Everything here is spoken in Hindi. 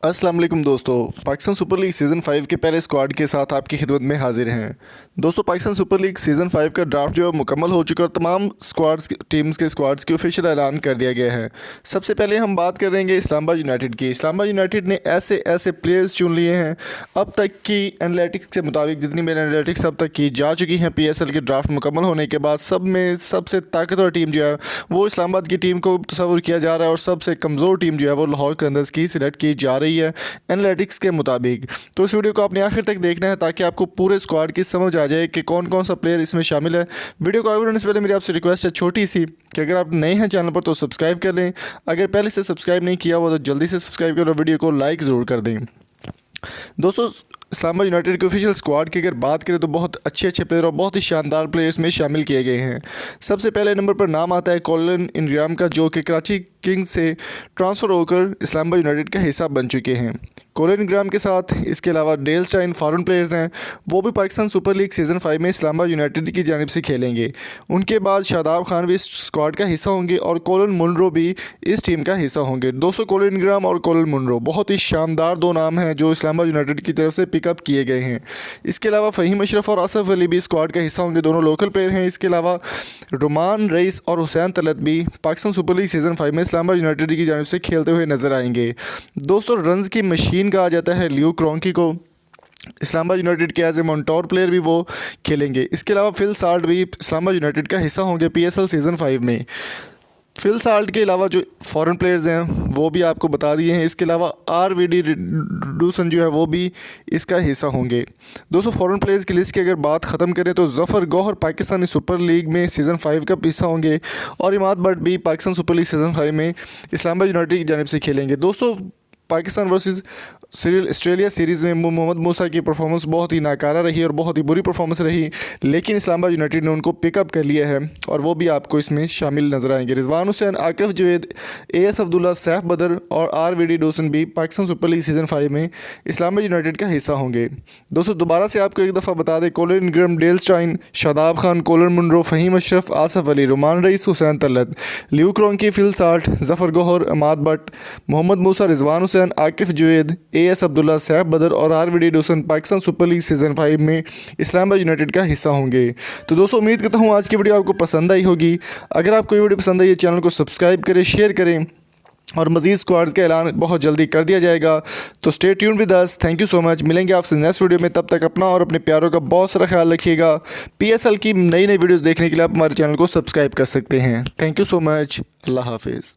अस्सलाम वालेकुम दोस्तों, पाकिस्तान सुपर लीग सीज़न 5 के पहले स्क्वाड के साथ आपकी खिदमत में हाजिर हैं। दोस्तों, पाकिस्तान सुपर लीग सीज़न 5 का ड्राफ्ट जो है मुकम्मल हो चुका है और तमाम टीम्स के स्क्वाड्स की ऑफिशियल ऐलान कर दिया गया है। सबसे पहले हम बात करेंगे इस्लामाबाद यूनाइटेड की। इस्लामाबाद यूनाइटेड ने ऐसे प्लेयर्स चुन लिए हैं अब तक की एनालिटिक्स के मुताबिक, जितनी मेरी एनालिटिक्स अब तक की जा चुकी हैं PSL के ड्राफ्ट मुकम्मल होने के बाद, सब में सबसे ताकतवर टीम जो है वो इस्लामाबाद की टीम को तस्वुर किया जा रहा है और सबसे कमज़ोर टीम जो है वो लाहौर कलंदर्स की सिलेक्ट की जा रही है एनालिटिक्स के मुताबिक। तो इस वीडियो को आपने आखिर तक देखना है ताकि आपको पूरे स्क्वाड की समझ आ जाए कि कौन कौन सा प्लेयर इसमें शामिल है। वीडियो को आगे बढ़ने से पहले मेरी आपसे रिक्वेस्ट है छोटी सी कि अगर आप नए हैं चैनल पर तो सब्सक्राइब कर लें, अगर पहले से सब्सक्राइब नहीं किया हुआ तो जल्दी से सब्सक्राइब करें और वीडियो को लाइक ज़रूर कर दें। दोस्तों, इस्लामाबाद यूनाइटेड के ऑफिशियल स्क्वाड की अगर बात करें तो बहुत अच्छे प्लेयर और बहुत ही शानदार प्लेयर्स में शामिल किए गए हैं। सबसे पहले नंबर पर नाम आता है कोलिन इंग्राम का, जो कि कराची किंग्स से ट्रांसफ़र होकर इस्लामाबाद यूनाइटेड का हिस्सा बन चुके हैं। कोलिन इंग्राम के साथ इसके अलावा डेल स्टाइन फॉरेन प्लेयर्स हैं, वो भी पाकिस्तान सुपर लीग सीज़न 5 में इस्लामाबाद यूनाइटेड की जानिब से खेलेंगे। उनके बाद शादाब खान भी इस स्क्वाड का हिस्सा होंगे और कोलिन मुनरो भी इस टीम का हिस्सा होंगे। दोस्तों, कोलिन इंग्राम और कोलिन मुनरो बहुत ही शानदार दो नाम हैं जो इस्लामाबाद यूनाइटेड की तरफ से पिकअप किए गए हैं। इसके अलावा फ़हीम अशरफ और आसफ अली भी स्क्वाड का हिस्सा होंगे, दोनों लोकल प्लेयर हैं। इसके अलावा रुमान रईस और हुसैन तलत भी पाकिस्तान सुपर लीग सीज़न 5 में इस्लामाबाद यूनाइटेड की जानिब से खेलते हुए नजर आएंगे। दोस्तों, रन्स की मशीन कहा जाता है ल्यू क्रॉन्की को। इस्लामाबाद यूनाइटेड के एज ए मोन्टोर प्लेयर भी वो खेलेंगे। इसके अलावा फिल साल्ट भी इस्लामाबाद यूनाइटेड का हिस्सा होंगे PSL सीज़न 5 में। फिल साल्ट के अलावा जो फॉरेन प्लेयर्स हैं वो भी आपको बता दिए हैं। इसके अलावा RVD डूसन जो है वो भी इसका हिस्सा होंगे। दोस्तों, फॉरेन प्लेयर्स की लिस्ट की अगर बात ख़त्म करें तो ज़फ़र गौहर पाकिस्तानी सुपर लीग में सीज़न 5 का हिस्सा होंगे और इमाद बट भी पाकिस्तान सुपर लीग सीज़न 5 में इस्लामाबाद यूनाइटेड की जानिब से खेलेंगे। दोस्तों, पाकिस्तान वर्सेस ऑस्ट्रेलिया सीरीज़ में मोहम्मद मूसा की परफॉर्मेंस बहुत ही नाकारा रही और बहुत ही बुरी परफॉर्मेंस रही, लेकिन इस्लामाबाद यूनाइटेड ने उनको पिकअप कर लिया है और वो भी आपको इसमें शामिल नजर आएंगे। रिजवान हुसैन, आकिफ जुवैद, AS अब्दुल्ला, सैफ बदर और RVD डोसन भी पाकिस्तान सुपर लीग सीज़न 5 में इस्लामाबाद यूनाइटेड का हिस्सा होंगे। दोस्तों, दोबारा से आपको एक दफ़ा बता दें, Colin Ingram, Dale Steyn, Shadab Khan, Colin Munro, Faheem Ashraf, Asif Ali, Rumman Raees, Hussain Talat, Luke Ronchi, Phil Salt, Zafar Gohar, Imad Butt, Mohammad Musa, Rizwan Hussain, Akif Javed, AS Abdullah, Saif Badar और RVD Dawson Pakistan super league season 5 में इस्लामाबाद यूनाइटेड का हिस्सा होंगे। तो दोस्तों, उम्मीद करता हूँ आज की वीडियो आपको पसंद आई होगी। अगर आपको ये वीडियो पसंद आई, चैनल को सब्सक्राइब करें, शेयर करें और मज़ीद स्क्वाड का ऐलान बहुत जल्दी कर दिया जाएगा। तो stay tuned with us. Thank you so much. मिलेंगे आपसे नेक्स्ट वीडियो में। तब तक अपना और अपने प्यारों का बहुत सारा ख्याल रखिएगा। PSL की नई वीडियोज़ देखने के लिए आप हमारे चैनल को सब्सक्राइब कर सकते हैं। Thank you so much. अल्लाह हाफिज़।